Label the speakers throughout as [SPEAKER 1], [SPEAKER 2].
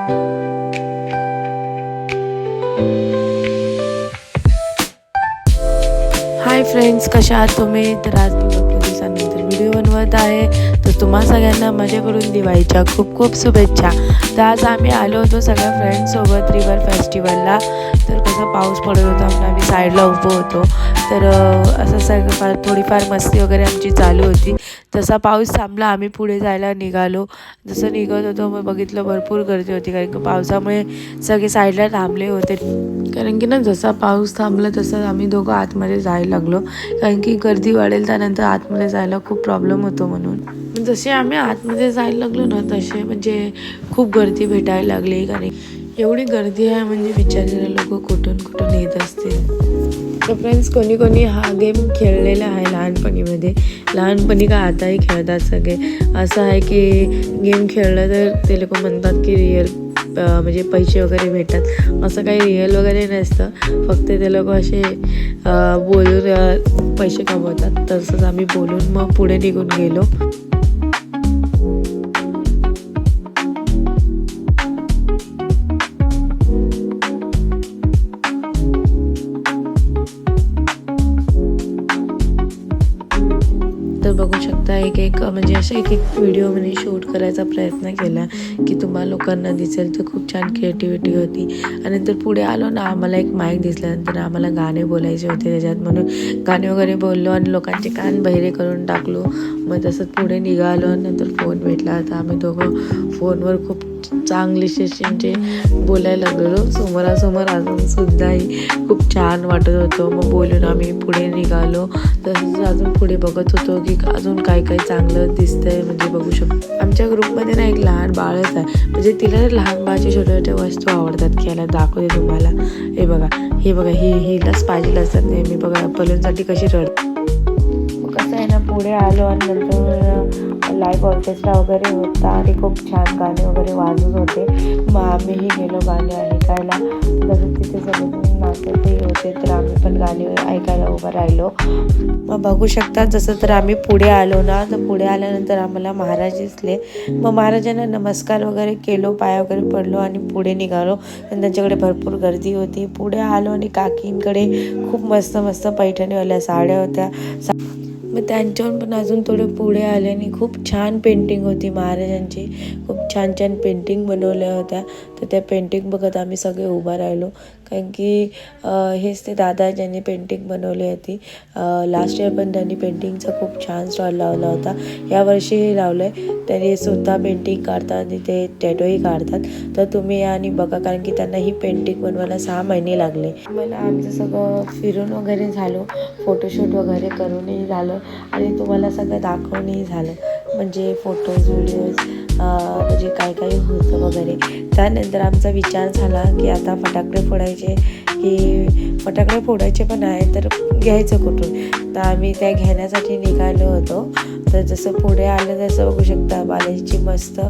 [SPEAKER 1] Hi friends, कशा आहात तुम्ही? तर आज मी भरपूर दिवसानंतर व्हिडिओ बनवत आहे. तर तुम्हा सगळ्यांना माझ्याकडून दिवाळीच्या खूप खूप शुभेच्छा. तर आज आम्ही आलो होतो सगळ्या फ्रेंड्ससोबत रिवर फेस्टिवलला. तर कसं पाऊस पडत होता म्हणून आम्ही साईडला उभं होतो. तर असं सगळं थोडीफार मस्ती वगैरे आमची चालू होती. जसा पाऊस थांबला आम्ही पुढे जायला निघालो. जसं निघत होतो मग बघितलं भरपूर गर्दी होती, कारण की पावसामुळे सगळे साईडला थांबले होते. कारण की ना जसा पाऊस थांबला तसं आम्ही दोघं आतमध्ये जायला लागलो, कारण की गर्दी वाढेल त्यानंतर आतमध्ये जायला खूप प्रॉब्लेम होतो म्हणून. जसे आम्ही आतमध्ये जायला लागलो ना तसे म्हणजे खूप गर्दी भेटायला लागली, कारण एवढी गर्दी आहे म्हणजे विचारलेले लोक कुठून कुठून येत असतील. तर फ्रेंड्स, कोणी कोणी हा गेम खेळलेला आहे लहानपणी का आताही खेळतात सगळे. असं आहे की गेम खेळलं तर ते लोक म्हणतात की रिअल म्हणजे पैसे वगैरे भेटतात. असं काही रिअल वगैरे नसतं, फक्त ते लोक असे बोलून पैसे कमवतात. तसंच आम्ही बोलून मग पुढे निघून गेलो. तर बघू शकता एक म्हणजे असं एक व्हिडिओ म्हणजे शूट करायचा प्रयत्न केला की तुम्हाला लोकांना दिसेल. तर खूप छान क्रिएटिव्हिटी होती. आणि नंतर पुढे आलो ना, आम्हाला एक माईक दिसल्यानंतर आम्हाला गाणे बोलायचे होते त्याच्यात, म्हणून गाणे वगैरे बोललो आणि लोकांचे कान बहिरे करून टाकलो. मग तसंच पुढे निघालो. नंतर फोन भेटला तर आम्ही दोघं फोनवर खूप चांगलीशी म्हणजे बोलायला लागलो. समोरासमोर अजून सुद्धाही खूप छान वाटत होतं. मग बोलून आम्ही पुढे निघालो. तसंच अजून पुढे बघत होतो की अजून काय काय चांगलं दिसतंय. म्हणजे बघू शकतो आमच्या ग्रुपमध्ये ना एक लहान बाळच आहे, म्हणजे तिला लहान बाळाच्या छोट्या छोट्या वस्तू आवडतात खेळायला. दाखवते तुम्हाला. हे बघा हिलाच पाहिजे असतात नेहमी. बघा बलूनसाठी कशी रडते. कसं आहे ना, पुढे आलो आणि नंतर लाईव्ह ऑर्केस्ट्रा वगैरे होता आणि खूप छान गाणे वगैरे वाजत होते. मग आम्हीही गेलो गाणे ऐकायला. तसंच तिथे सगळे नाचतही होते, तर आम्ही पण गाणे ऐकायला उभं राहिलो. मग बघू शकता जसं तर आम्ही पुढे आलो ना, तर पुढे आल्यानंतर आम्हाला महाराज दिसले. मग महाराजांना नमस्कार वगैरे केलो, पाय वगैरे पडलो आणि पुढे निघालो. आणि त्यांच्याकडे भरपूर गर्दी होती. पुढे आलो आणि काकींकडे खूप मस्त मस्त पैठणीवाल्या साड्या होत्या. मग त्यांच्यावर पण अजून थोडे पुढे आले आणि खूप छान पेंटिंग होती महाराजांची. खूप छान छान पेंटिंग बनवल्या होत्या. तर त्या पेंटिंग बघत आम्ही सगळे उभा राहिलो, कारण की हेच ते दादा ज्यांनी पेंटिंग बनवली होती. लास्ट इयर पण त्यांनी पेंटिंगचा खूप छान स्टॉल लावला होता. यावर्षीही लावलं आहे. त्यांनी स्वतः पेंटिंग काढतात आणि ते टॅटोही काढतात. तर तुम्ही या आणि बघा, कारण की त्यांना ही पेंटिंग बनवायला 6 महिने लागले. मला आमचं सगळं फिरून वगैरे झालं, फोटोशूट वगैरे करूनही झालं आणि तुम्हाला सगळं दाखवूनही झालं, म्हणजे फोटोज व्हिडिओज म्हणजे काय काय होतं वगैरे. त्यानंतर आमचा विचार झाला की आता फटाकडे फोडायचे, की फटाकडे फोडायचे पण आहे तर घ्यायचं कुठून. तर आम्ही त्या घेण्यासाठी निघालो होतो. तर जसं पुढे आलं तसं बघू शकता बालाजीची मस्त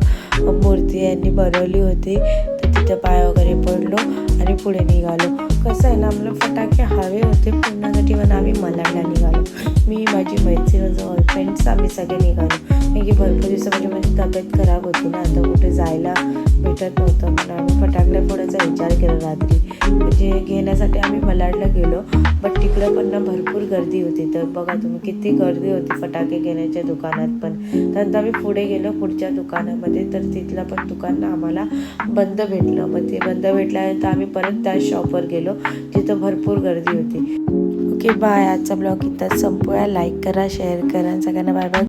[SPEAKER 1] मूर्ती यांनी बनवली होती. तर तिथं पाय वगैरे पडलो आणि पुढे निघालो. कसं आहे ना, आम्हाला फटाके हवे होते पुण्यासाठी म्हणून आम्ही मलाडला निघालो. मी, माझी मैत्रीण, माझं फ्रेंड्स आम्ही सगळे निघालो. कारण की भरपूर दिवसामध्ये माझी तब्येत खराब होती ना, तर कुठे जायला भेटत नव्हतं म्हणून आम्ही फटाकडे फोडायचा विचार केला रात्री. म्हणजे घेण्यासाठी आम्ही मलाडला गेलो. बट तिकडं पण ना भरपूर गर्दी होती. तर बघा तुम्ही किती गर्दी होती फटाके घेण्याच्या दुकानात पण. त्यानंतर आम्ही पुढे गेलो पुढच्या दुकानामध्ये, तर तिथलं पण दुकान आम्हाला बंद भेटलं. मग ते बंद भेटल्यानंतर आम्ही परत त्या शॉपवर गेलो जिथं भरपूर गर्दी होती. Okay bye. आजचा ब्लॉग इथंच संपूया. लाईक करा, शेअर करा, सगळ्यांना बाय बाय.